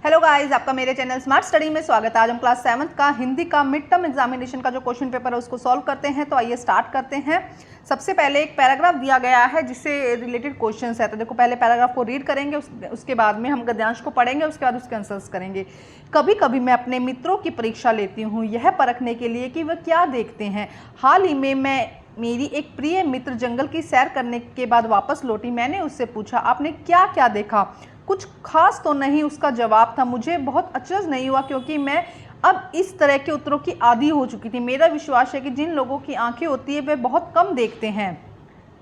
Hello guys, आपका मेरे channel smart study में स्वागत है। आज हम क्लास 7th का हिंदी का मिड टर्म एग्जामिनेशन का जो क्वेश्चन पेपर है उसको सॉल्व करते हैं। तो आइए स्टार्ट करते हैं। सबसे पहले एक पैराग्राफ दिया गया है जिससे रिलेटेड क्वेश्चंस है। तो देखो, पहले पैराग्राफ को रीड करेंगे, उसके बाद में हम गद्यांश को पढ़ेंगे, उसके बाद उसके आंसर्स करेंगे। कभी कभी मैं अपने मित्रों की परीक्षा लेती हूँ, यह परखने के लिए कि वह क्या देखते हैं। हाल ही में मेरी एक प्रिय मित्र जंगल की सैर करने के बाद वापस लौटी। मैंने उससे पूछा, आपने क्या क्या देखा? कुछ खास तो नहीं, उसका जवाब था। मुझे बहुत अचरज नहीं हुआ क्योंकि मैं अब इस तरह के उत्तरों की आदी हो चुकी थी। मेरा विश्वास है कि जिन लोगों की आंखें होती है वे बहुत कम देखते हैं।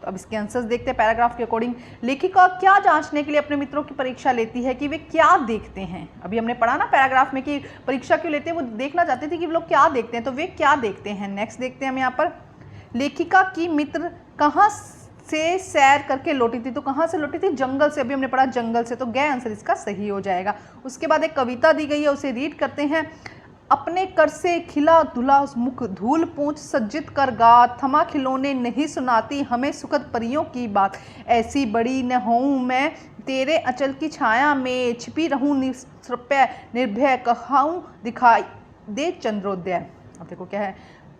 तो अब इसके आंसर्स देखते हैं पैराग्राफ के अकॉर्डिंग। लेखिका क्या जांचने के लिए अपने मित्रों की परीक्षा लेती है कि वे क्या देखते हैं। अभी हमने पढ़ा ना पैराग्राफ में कि परीक्षा क्यों लेते हैं, वो देखना चाहते थे कि वो लोग क्या देखते हैं, तो वे क्या देखते हैं। नेक्स्ट देखते हैं हम यहाँ पर, लेखिका की मित्र कहाँ से सैर करके लौटी थी। तो कहाँ से लौटी थी? जंगल से। अभी हमने पढ़ा जंगल से, तो ग आंसर इसका सही हो जाएगा। उसके बाद एक कविता दी गई है, उसे रीड करते हैं। अपने कर से खिला धुला मुख धूल पूंछ सज्जित कर गा, थमा खिलौने नहीं सुनाती हमें सुखद परियों की बात। ऐसी बड़ी न होऊं मैं तेरे अचल की छाया में, छिपी रहूं निष्प्रय निर्भय कहाऊं दिखाई दे चंद्रोदय। अब देखो क्या है,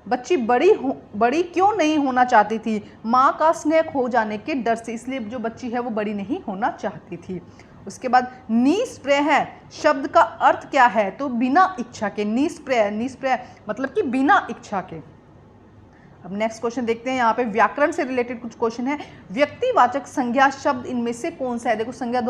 बच्ची बड़ी क्यों नहीं होना चाहती थी? माँ का स्नेह खो जाने के डर से। इसलिए जो बच्ची है वो बड़ी नहीं होना चाहती थी। उसके बाद निष्प्रय शब्द का अर्थ क्या है? तो बिना इच्छा के। निष्प्रय मतलब कि बिना इच्छा के। अब नेक्स्ट क्वेश्चन देखते हैं। यहाँ पे व्याकरण से रिलेटेड कुछ क्वेश्चन है। व्यक्तिवाचक संज्ञा शब्द इनमें से कौन सा है? देखो, संज्ञा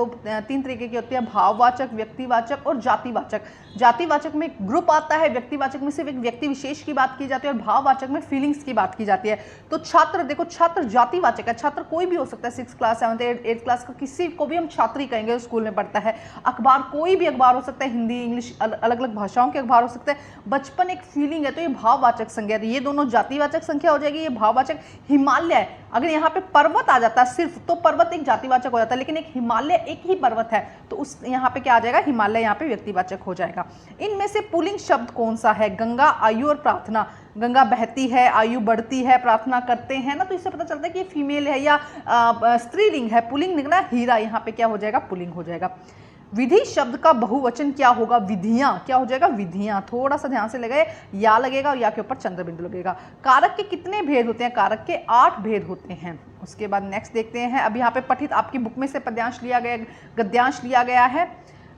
तीन तरीके की होती है, भाववाचक, व्यक्तिवाचक और जातिवाचक। जातिवाचक में ग्रुप आता है, व्यक्तिवाचक में सिर्फ एक व्यक्ति विशेष की बात की जाती है और भाववाचक में फीलिंग्स की बात की जाती है। तो छात्र, देखो छात्र जातिवाचक है, छात्र कोई भी हो सकता है। 6th class 7th 8th class का किसी को भी हम छात्र ही कहेंगे, स्कूल में पढ़ता है। अखबार कोई भी अखबार हो सकता है, हिंदी इंग्लिश अलग अलग भाषाओं के अखबार हो सकते हैं। बचपन एक फीलिंग है, तो ये भाववाचक संज्ञा। ये दोनों जातिवाचक संख्या हो जाएगी, ये भाववाचक। हिमालय, अगर यहाँ पे पर्वत आ जाता सिर्फ, तो पर्वत एक जातिवाचक हो जाता है, लेकिन एक हिमालय एक ही पर्वत है, तो उस यहाँ पे क्या आ जाएगा? हिमालय यहाँ पे व्यक्तिवाचक हो जाएगा। इनमें से पुल्लिंग शब्द कौन सा है? गंगा, आयु और प्रार्थना। गंगा बहती है, आयु बढ़ती है, प्रार्थना करते हैं ना, तो इससे पता चलता है कि फीमेल है या स्त्रीलिंग है। पुल्लिंग निकला हीरा, यहाँ पे क्या हो जाएगा? पुल्लिंग हो जाएगा। विधि शब्द का बहुवचन क्या होगा? विधियां। क्या हो जाएगा? विधियां। थोड़ा सा ध्यान से लगाए, या लगेगा और या के ऊपर चंद्र बिंदु लगेगा। कारक के कितने भेद होते हैं? कारक के 8 भेद होते हैं। उसके बाद नेक्स्ट देखते हैं। अब यहाँ पे पठित, आपकी बुक में से पद्यांश लिया गया, गद्यांश लिया गया है।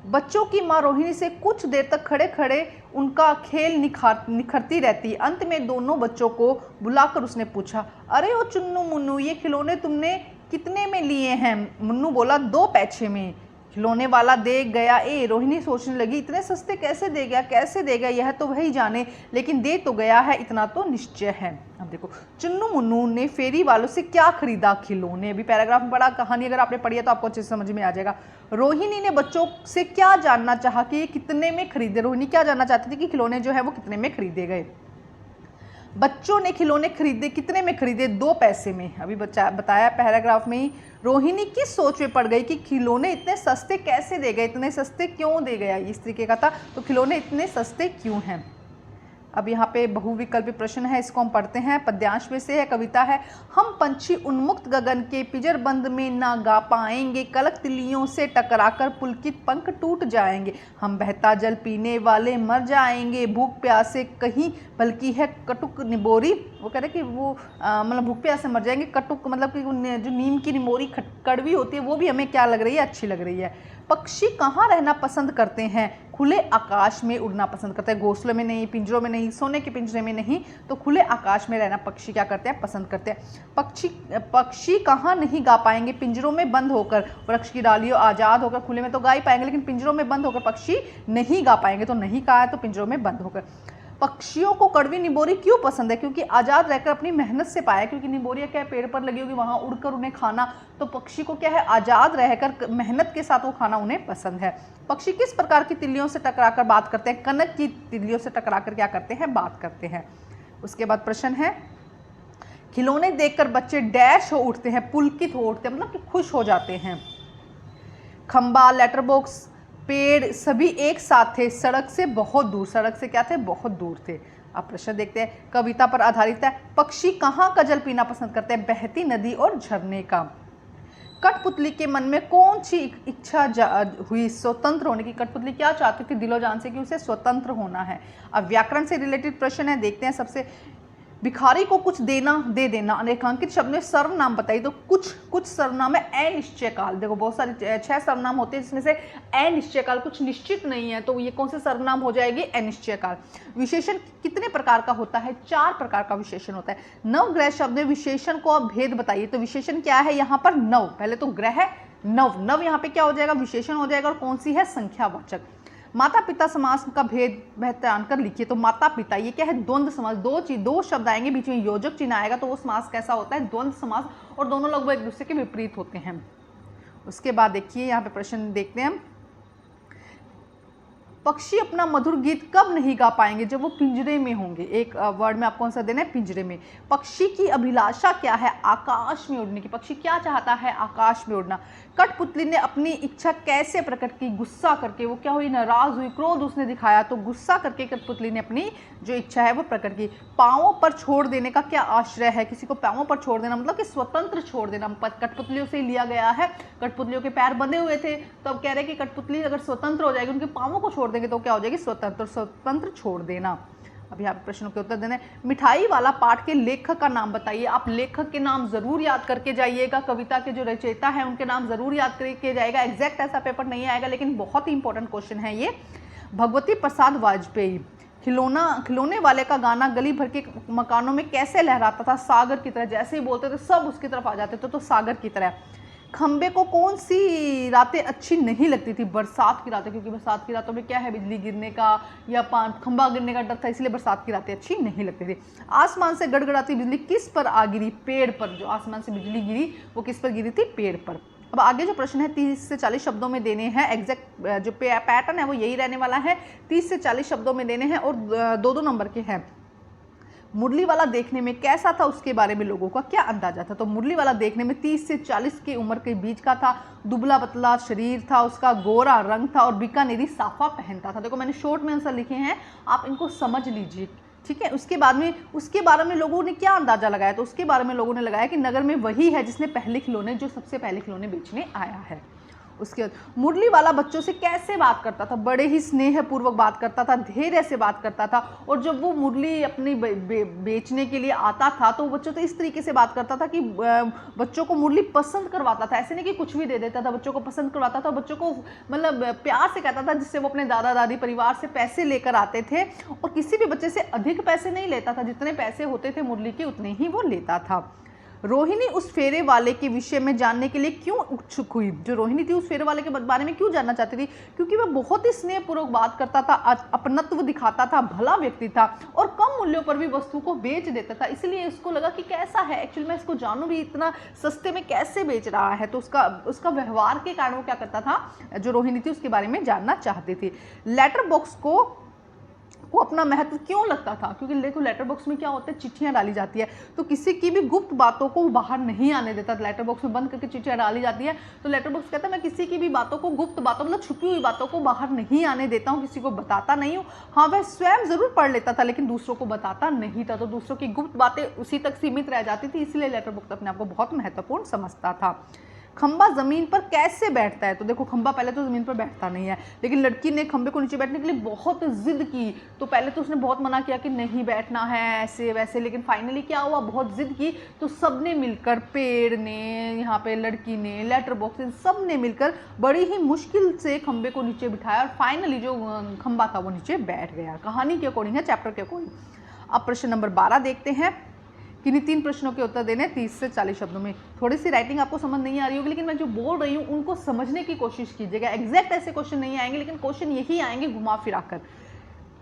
बच्चों की माँ रोहिणी से कुछ देर तक खड़े खड़े उनका खेल निखरती रहती। अंत में दोनों बच्चों को बुलाकर उसने पूछा, अरे ओ चुन्नू मुन्नू, ये खिलौने तुमने कितने में लिए हैं? मुन्नू बोला, 2 पैसे में। खिलौने वाला दे गया ए। रोहिणी सोचने लगी, इतने सस्ते कैसे दे गया, कैसे देगा, यह तो वही जाने, लेकिन दे तो गया है, इतना तो निश्चय है। अब देखो, चुन्नू मुन्नू ने फेरी वालों से क्या खरीदा? खिलौने। अभी पैराग्राफ में बड़ा, कहानी अगर आपने पढ़ी है तो आपको अच्छे से समझ में आ जाएगा। रोहिणी ने बच्चों से क्या जानना चाहा कि कितने में खरीदे? रोहिणी क्या जानना चाहती थी कि खिलौने जो है वो कितने में खरीदे गए। बच्चों ने खिलौने खरीदे, कितने में खरीदे? 2 पैसे में। अभी बताया पैराग्राफ में ही। रोहिणी किस सोच में पड़ गई कि खिलौने इतने सस्ते कैसे दे गए, इतने सस्ते क्यों दे गया, इस तरीके का था। तो खिलौने इतने सस्ते क्यों हैं। अब यहाँ पे बहुविकल्पी प्रश्न है, इसको हम पढ़ते हैं। पद्यांश में से है, कविता है। हम पंछी उन्मुक्त गगन के पिंजर बंद में ना गा पाएंगे, कलक तिलियों से टकराकर पुलकित पंख टूट जाएंगे। हम बहता जल पीने वाले मर जाएंगे, भूख प्यासे कहीं बल्कि है कटुक निबोरी। वो कह रहे कि वो मतलब भूख प्यासे मर जाएंगे। कटुक मतलब कि जो नीम की निमोरी कड़वी होती है, वो भी हमें क्या लग रही है? अच्छी लग रही है। पक्षी कहाँ रहना पसंद करते हैं? खुले आकाश में उड़ना पसंद करते हैं। घोंसलों में नहीं, पिंजरों में नहीं, सोने के पिंजरे में नहीं, तो खुले आकाश में रहना पक्षी क्या करते हैं? पसंद करते हैं। पक्षी कहाँ नहीं गा पाएंगे? पिंजरों में बंद होकर। वृक्ष की डालियों आजाद होकर खुले में तो गा ही पाएंगे, लेकिन पिंजरों में बंद होकर पक्षी नहीं गा पाएंगे। तो नहीं कहा है, तो पिंजरों में बंद होकर। पक्षियों को कड़वी निबोरी क्यों पसंद है? क्योंकि आज़ाद रहकर अपनी मेहनत से पाया। क्योंकि निबोरियाँ क्या है? पेड़ पर लगी होगी, वहाँ उड़कर उन्हें खाना। तो पक्षी को क्या है? आज़ाद रहकर मेहनत के साथ वो खाना उन्हें पसंद है। पक्षी किस प्रकार की तिल्लियों से टकराकर बात करते हैं? कनक की तिल्लियों से टकराकर क्या करते हैं? बात करते हैं। उसके बाद प्रश्न है, खिलौने देखकर बच्चे डैश हो उठते हैं, पुलकित हो उठते हैं, मतलब कि खुश हो जाते हैं। खंबा, लेटर बॉक्स, पेड़ सभी एक साथ थे, सड़क से बहुत दूर। सड़क से क्या थे? बहुत दूर थे। अब प्रश्न देखते हैं, कविता पर आधारित है। पक्षी कहाँ का जल पीना पसंद करते हैं? बहती नदी और झरने का। कठपुतली के मन में कौन सी इच्छा हुई स्वतंत्र होने की? कठपुतली क्या चाहती थी दिलो जान से कि उसे स्वतंत्र होना है। अब व्याकरण से रिलेटेड प्रश्न है, देखते हैं। सबसे भिखारी को कुछ देना, दे देना। अनेकांकित शब्द में सर्वनाम बताइए। तो कुछ सर्वनाम है अनिश्चय काल। देखो बहुत सारे 6 सर्वनाम होते हैं जिसमें से अनिश्चय काल कुछ निश्चित नहीं है, तो ये कौन से सर्वनाम हो जाएगी? अनिश्चय काल। विशेषण कितने प्रकार का होता है? 4 प्रकार का विशेषण होता है। नवग्रह शब्द में विशेषण को आप भेद बताइए। तो विशेषण क्या है यहाँ पर? नव। पहले तो ग्रह नव यहाँ पे क्या हो जाएगा? विशेषण हो जाएगा। और कौन सी है? संख्यावाचक। माता पिता समास का भेद पहचान कर लिखिए। तो माता पिता ये क्या है? द्वंद्व समास। दो शब्द आएंगे, बीच में योजक चिन्ह आएगा, तो वो समास कैसा होता है? द्वंद्व समास। और दोनों लगभग एक दूसरे के विपरीत होते हैं। उसके बाद देखिए यहाँ पे प्रश्न देखते हैं हम। पक्षी अपना मधुर गीत कब नहीं गा पाएंगे? जब वो पिंजरे में होंगे। एक वर्ड में आपको कौन सा देना है? पिंजरे में। पक्षी की अभिलाषा क्या है? आकाश में उड़ने की। पक्षी क्या चाहता है? आकाश में उड़ना। कठपुतली ने अपनी इच्छा कैसे प्रकट की? गुस्सा करके। वो क्या हुई? नाराज हुई, क्रोध उसने दिखाया, तो गुस्सा करके कठपुतली ने अपनी जो इच्छा है वो प्रकट की। पांवों पर छोड़ देने का क्या आश्रय है? किसी को पांवों पर छोड़ देना मतलब कि स्वतंत्र छोड़ देना। कठपुतलियों से लिया गया है। कठपुतलियों के पैर बंधे हुए थे, तो अब कह रहे हैं कि कठपुतली अगर स्वतंत्र हो जाएगी, उनके पांवों को छोड़ देंगे तो क्या हो जाएगी? स्वतंत्र छोड़ देना। अब यहाँ पे प्रश्नों के उत्तर देने। मिठाई वाला पाठ के लेखक का नाम बताइए। आप लेखक के नाम जरूर याद करके जाइएगा। कविता के जो रचयिता है उनके नाम जरूर याद करके जाएगा। एग्जैक्ट ऐसा पेपर नहीं आएगा, लेकिन बहुत ही इंपॉर्टेंट क्वेश्चन है ये। भगवती प्रसाद वाजपेयी। खिलौने वाले का गाना गली भर के मकानों में कैसे लहराता था? सागर की तरह। जैसे ही बोलते थे सब उसकी तरफ आ जाते थे, तो सागर की तरह। खंबे को कौन सी रातें अच्छी नहीं लगती थी? बरसात की रातें, क्योंकि बरसात की रातों में क्या है? बिजली गिरने का या खंबा गिरने का डर था, इसलिए बरसात की रातें अच्छी नहीं लगती थी। आसमान से गड़गड़ाती बिजली किस पर आ गिरी? पेड़ पर। जो आसमान से बिजली गिरी वो किस पर गिरी थी? पेड़ पर। अब आगे जो प्रश्न है 30 से 40 शब्दों में देने हैं। एग्जैक्ट जो पैटर्न है वो यही रहने वाला है। 30 से 40 शब्दों में देने हैं और 2-2 नंबर के हैं। मुरली वाला देखने में कैसा था? उसके बारे में लोगों का क्या अंदाजा था? तो मुरली वाला देखने में 30 से 40 की उम्र के बीच का था। दुबला पतला शरीर था उसका, गोरा रंग था और बीकानेरी साफा पहनता था। देखो मैंने शॉर्ट में आंसर लिखे हैं, आप इनको समझ लीजिए, ठीक है। उसके बारे में लोगों ने क्या अंदाजा लगाया? तो उसके बारे में लोगों ने लगाया कि नगर में वही है जिसने सबसे पहले खिलौने बेचने आया है। उसके बाद मुरली वाला बच्चों से कैसे बात करता था? बड़े ही स्नेहपूर्वक बात करता था, धैर्य से बात करता था। और जब वो मुरली अपनी बेचने के लिए आता था तो बच्चों से इस तरीके से बात करता था कि बच्चों को मुरली पसंद करवाता था। ऐसे नहीं कि कुछ भी दे देता था, बच्चों को पसंद करवाता था। बच्चों को मतलब प्यार से कहता था, जिससे वो अपने दादा दादी परिवार से पैसे लेकर आते थे। और किसी भी बच्चे से अधिक पैसे नहीं लेता था, जितने पैसे होते थे मुरली के उतने ही वो लेता था। रोहिणी उस फेरे वाले के विषय में जानने के लिए क्यों उत्सुक हुई? जो रोहिणी थी उस फेरे वाले के बारे में क्यों जानना चाहती थी? क्योंकि वह बहुत ही स्नेहपूर्वक बात करता था, अपनत्व दिखाता था, भला व्यक्ति था और कम मूल्यों पर भी वस्तु को बेच देता था। इसलिए इसको लगा कि कैसा है, एक्चुअली मैं इसको जानूं भी, इतना सस्ते में कैसे बेच रहा है। तो उसका व्यवहार के कारण वो क्या करता था, जो रोहिणी थी उसके बारे में जानना चाहती थी। लेटर बॉक्स को अपना महत्व क्यों लगता था? क्योंकि देखो लेटर बॉक्स में क्या होता है, चिट्ठियां डाली जाती है, तो किसी की भी गुप्त बातों को बाहर नहीं आने देता। लेटर बॉक्स में बंद करके चिट्ठियां डाली जाती है, तो लेटर बॉक्स कहता है मैं किसी की भी बातों को, गुप्त बातों मतलब छुपी हुई बातों को बाहर नहीं आने देता हूँ, किसी को बताता नहीं हूँ। हाँ वह स्वयं जरूर पढ़ लेता था लेकिन दूसरों को बताता नहीं था, तो दूसरों की गुप्त बातें उसी तक सीमित रह जाती थी, इसलिए लेटर बॉक्स अपने आप को बहुत महत्वपूर्ण समझता था। खंबा जमीन पर कैसे बैठता है? तो देखो खंबा पहले तो जमीन पर बैठता नहीं है, लेकिन लड़की ने खंबे को नीचे बैठने के लिए बहुत जिद की। तो पहले तो उसने बहुत मना किया कि नहीं बैठना है ऐसे वैसे, लेकिन फाइनली क्या हुआ, बहुत जिद की तो सबने मिलकर, पेड़ ने, यहाँ पे लड़की ने, लेटर बॉक्स ने, सब ने मिलकर बड़ी ही मुश्किल से खंबे को नीचे बिठाया और फाइनली जो खंबा था वो नीचे बैठ गया। कहानी के अकॉर्डिंग है, चैप्टर के अकॉर्डिंग। अब प्रश्न नंबर 12 देखते हैं। किन्हीं 3 प्रश्नों के उत्तर देने 30 से 40 शब्दों में। थोड़ी सी राइटिंग आपको समझ नहीं आ रही होगी, लेकिन मैं जो बोल रही हूँ उनको समझने की कोशिश कीजिएगा। एग्जैक्ट ऐसे क्वेश्चन नहीं आएंगे, लेकिन क्वेश्चन यही आएंगे घुमा फिरा कर।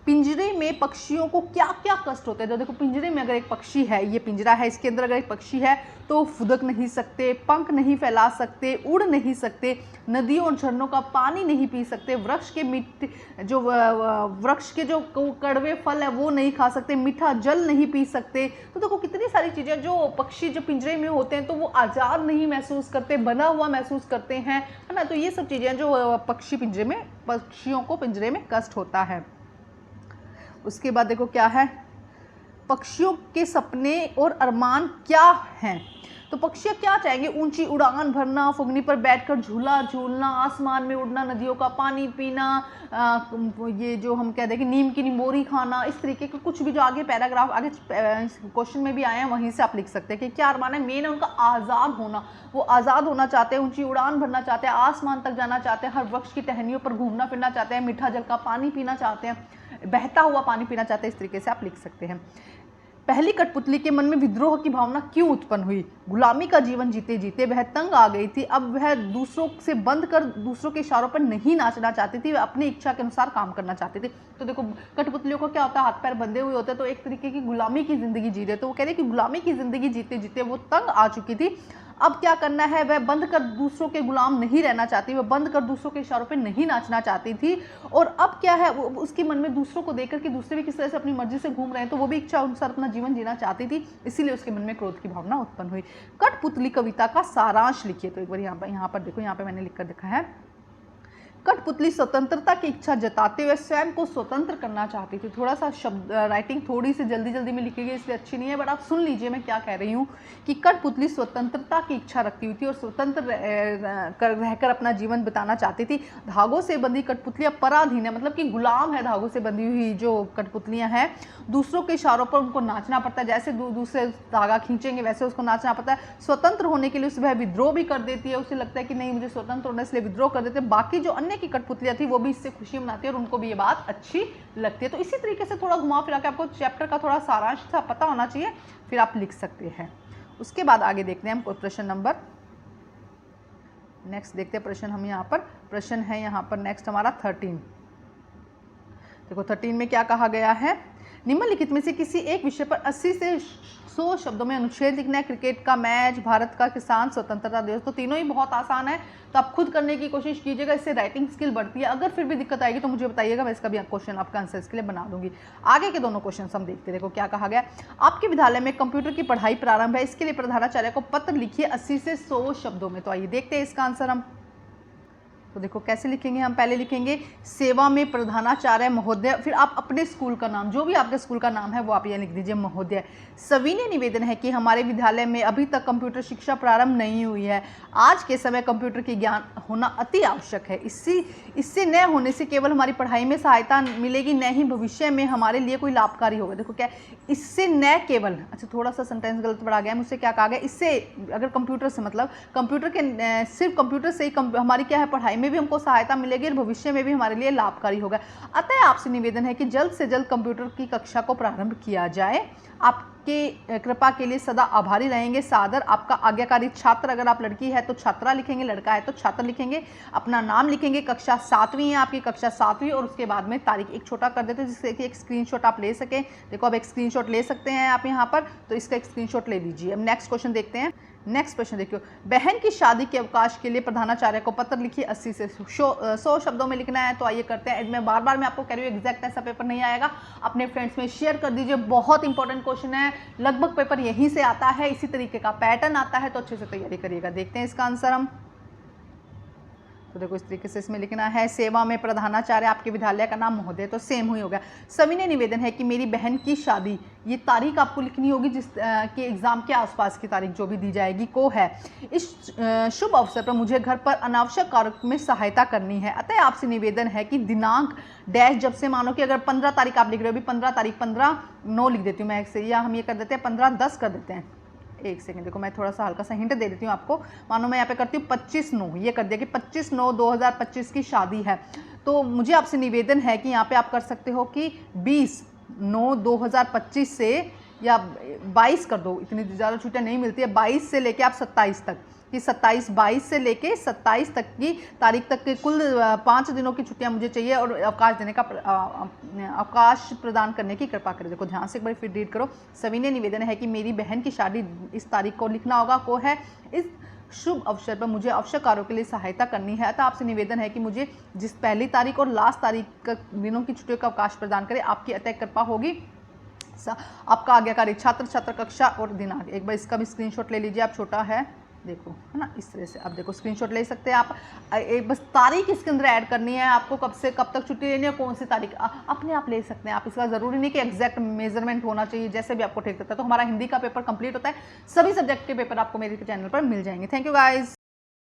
पिंजरे में पक्षियों को क्या क्या कष्ट होते हैं? तो देखो पिंजरे में अगर एक पक्षी है, ये पिंजरा है, इसके अंदर अगर एक पक्षी है तो फुदक नहीं सकते, पंख नहीं फैला सकते, उड़ नहीं सकते, नदियों और झरनों का पानी नहीं पी सकते, वृक्ष के जो कड़वे फल है वो नहीं खा सकते, मीठा जल नहीं पी सकते। तो देखो कितनी सारी चीज़ें जो पक्षी जो पिंजरे में होते हैं तो वो आज़ाद नहीं महसूस करते, बंधा हुआ महसूस करते हैं, है ना। तो ये सब चीज़ें जो पक्षियों को पिंजरे में कष्ट होता है। उसके बाद देखो क्या है, पक्षियों के सपने और अरमान क्या हैं? तो पक्षी क्या चाहेंगे, ऊंची उड़ान भरना, फुगनी पर बैठकर झूला झूलना, आसमान में उड़ना, नदियों का पानी पीना, ये जो हम कहते हैं कि नीम की निमोरी खाना, इस तरीके के कुछ भी जो आगे पैराग्राफ आगे क्वेश्चन में भी आए हैं वहीं से आप लिख सकते हैं कि क्या अरमान है। मेन है उनका आज़ाद होना, वो आज़ाद होना चाहते हैं, ऊंची उड़ान भरना चाहते हैं, आसमान तक जाना चाहते हैं, हर वृक्ष की टहनियों पर घूमना फिरना चाहते हैं, मीठा जल का पानी पीना चाहते हैं, बहता हुआ पानी पीना चाहते हैं। इस तरीके से आप लिख सकते हैं। पहली कठपुतली के मन में विद्रोह की भावना क्यों उत्पन्न हुई? गुलामी का जीवन जीते जीते वह तंग आ गई थी। अब वह दूसरों से बंद कर दूसरों के इशारों पर नहीं नाचना चाहती थी, वह अपनी इच्छा के अनुसार काम करना चाहती थी। तो देखो कठपुतलियों को क्या होता है, हाथ पैर बंधे हुए होते हैं, तो एक तरीके की गुलामी की जिंदगी जी रहे। तो वो कह रहे कि गुलामी की जिंदगी जीते जीते वो तंग आ चुकी थी। अब क्या करना है, वह बंद कर दूसरों के गुलाम नहीं रहना चाहती, वह बंद कर दूसरों के इशारों पे नहीं नाचना चाहती थी। और अब क्या है, उसके मन में दूसरों को देखकर कि दूसरे भी किस तरह से अपनी मर्जी से घूम रहे हैं, तो वो भी इच्छा अनुसार अपना जीवन जीना चाहती थी, इसीलिए उसके मन में क्रोध की भावना उत्पन्न हुई। कठपुतली कविता का सारांश लिखिए। तो एक बार यहाँ पर देखो, यहाँ पे मैंने लिखकर दिखा है, कठपुतली स्वतंत्रता की इच्छा जताते हुए स्वयं को स्वतंत्र करना चाहती थी। थोड़ा सा शब्द राइटिंग थोड़ी सी जल्दी जल्दी में लिखी गई, इसलिए अच्छी नहीं है, बट आप सुन लीजिए मैं क्या कह रही हूँ कि कठपुतली स्वतंत्रता की इच्छा रखती हुई थी और स्वतंत्र रहकर अपना जीवन बिताना चाहती थी। धागों से बंधी कठपुतलियाँ पराधीन है, मतलब कि गुलाम है धागों से बंधी हुई जो कठपुतलियाँ हैं। दूसरों के इशारों पर उनको नाचना पड़ता है, जैसे दूसरे धागा खींचेंगे वैसे उसको नाचना पड़ता है। स्वतंत्र होने के लिए वह विद्रोह भी कर देती है, उसे लगता है कि नहीं मुझे स्वतंत्र होने इसलिए विद्रोह कर देते हैं। बाकी जो अन्य की कठपुतलियां थी वो भी इससे खुशी मनाती है और उनको भी ये बात अच्छी लगती है। तो इसी तरीके से थोड़ा घुमा फिरा के आपको चैप्टर का थोड़ा सारांश सा पता होना चाहिए, फिर आप लिख सकते हैं। उसके बाद आगे देखते हैं हम प्रश्न नंबर नेक्स्ट देखते हैं प्रश्न हम यहाँ पर प्रश्न है यहाँ पर नेक्स्ट हमारा 13। देखो 13 में क्या कहा गया है, निम्नलिखित में से किसी एक विषय पर 80 से 100 शब्दों में अनुच्छेद लिखना है। क्रिकेट का मैच, भारत का किसान, स्वतंत्रता दिवस। तो तीनों ही बहुत आसान है, तो आप खुद करने की कोशिश कीजिएगा, इससे राइटिंग स्किल बढ़ती है। अगर फिर भी दिक्कत आएगी तो मुझे बताइएगा, मैं इसका भी क्वेश्चन आपका आंसर इसके लिए बना दूंगी। आगे के दोनों क्वेश्चन हम देखते हैं। देखो क्या कहा गया, आपके विद्यालय में कंप्यूटर की पढ़ाई प्रारंभ है, इसके लिए प्रधानाचार्य को पत्र लिखिए 80 से 100 शब्दों में। तो आइए देखते हैं इसका आंसर हम। तो देखो कैसे लिखेंगे, हम पहले लिखेंगे सेवा में प्रधानाचार्य महोदय, फिर आप अपने स्कूल का नाम, जो भी आपके स्कूल का नाम है वो आप यहाँ लिख दीजिए महोदय। सविनय निवेदन है कि हमारे विद्यालय में अभी तक कंप्यूटर शिक्षा प्रारंभ नहीं हुई है। आज के समय कंप्यूटर की ज्ञान होना अति आवश्यक है। इससे न होने से केवल हमारी पढ़ाई में सहायता मिलेगी, न ही भविष्य में हमारे लिए कोई लाभकारी होगा। देखो क्या, इससे न केवल, अच्छा थोड़ा सा सेंटेंस गलत पढ़ा गया मुझसे, क्या कहा गया, इससे अगर कंप्यूटर से मतलब कंप्यूटर के सिर्फ कंप्यूटर से ही हमारी क्या है पढ़ाई में भी हमको सहायता मिलेगी और भविष्य में भी हमारे लिए लाभकारी होगा। अतः आपसे निवेदन है कि जल्द से जल्द कंप्यूटर की कक्षा को प्रारंभ किया जाए। आपके कृपा के लिए सदा आभारी रहेंगे। सादर आपका आज्ञाकारी छात्र। अगर आप लड़की है तो छात्रा लिखेंगे, लड़का है तो छात्र लिखेंगे। अपना नाम लिखेंगे, कक्षा 7वीं है आपकी, कक्षा 7वीं, और उसके बाद में तारीख एक छोटा कर देते हैं जिससे कि एक स्क्रीनशॉट आप ले सकें। देखो अब एक स्क्रीनशॉट ले सकते हैं आप यहाँ पर, तो इसका एक स्क्रीनशॉट ले लीजिए। अब नेक्स्ट क्वेश्चन देखते हैं। नेक्स्ट प्रश्न देखियो, बहन की शादी के अवकाश के लिए प्रधानाचार्य को पत्र लिखिए 80 से 100 शब्दों में लिखना है। तो आइए करते हैं। मैं बार बार मैं आपको कह रही हूँ एग्जैक्ट ऐसा पेपर नहीं आएगा, अपने फ्रेंड्स में शेयर कर दीजिए। बहुत इंपॉर्टेंट क्वेश्चन है, लगभग पेपर यहीं से आता है, इसी तरीके का पैटर्न आता है, तो अच्छे से तैयारी करिएगा। देखते हैं इसका आंसर हम। तो देखो इस तरीके से इसमें लिखना है, सेवा में प्रधानाचार्य आपके विद्यालय का नाम महोदय, तो सेम ही हो गया। सविनय निवेदन है कि मेरी बहन की शादी, ये तारीख आपको लिखनी होगी जिस के एग्जाम के आसपास की तारीख जो भी दी जाएगी को है। इस शुभ अवसर पर मुझे घर पर अनावश्यक कार्य में सहायता करनी है। अतः आपसे निवेदन है कि दिनांक डैश, जब से मानो कि अगर 15 तारीख आप लिख रहे हो, अभी 15 तारीख 15/9 लिख देती हूँ मैं, या हम ये कर देते हैं 15/10 कर देते हैं। एक सेकंड, देखो मैं थोड़ा सा हल्का सा हिंट दे देती हूँ आपको। मानो मैं यहाँ पे करती हूँ 25/9, ये कर दिया कि 25/9/2025 की शादी है। तो मुझे आपसे निवेदन है कि यहाँ पे आप कर सकते हो कि 20/9/2025 से, या 22 कर दो, इतनी ज़्यादा छुट्टियाँ नहीं मिलती है, 22 से लेके आप 27 तक, कि 22 से लेके 27 तक की तारीख तक के कुल 5 दिनों की छुट्टियां मुझे चाहिए, और अवकाश देने का अवकाश प्रदान करने की कृपा करें। देखो ध्यान से एक बार फिर रीड करो। सविनय निवेदन है कि मेरी बहन की शादी इस तारीख को लिखना होगा, को है। इस शुभ अवसर पर मुझे आवश्यक कार्यों के लिए सहायता करनी है। अतः आपसे निवेदन है कि मुझे जिस पहली तारीख और लास्ट तारीख दिनों की छुट्टियों का अवकाश प्रदान करें, आपकी अतः कृपा होगी। आपका आज्ञाकारी छात्र, छात्र कक्षा और दिनांक। एक बार इसका भी स्क्रीनशॉट ले लीजिए आप, छोटा है देखो है ना, इस तरह से आप देखो स्क्रीनशॉट ले सकते हैं आप। एक बस तारीख इसके अंदर ऐड करनी है आपको, कब से कब तक छुट्टी लेनी है, कौन सी तारीख, अपने आप ले सकते हैं आप। इसका ज़रूरी नहीं कि एग्जैक्ट मेजरमेंट होना चाहिए, जैसे भी आपको ठीक लगता है। तो हमारा हिंदी का पेपर कंप्लीट होता है, सभी सब्जेक्ट के पेपर आपको मेरे चैनल पर मिल जाएंगे। Thank you guys.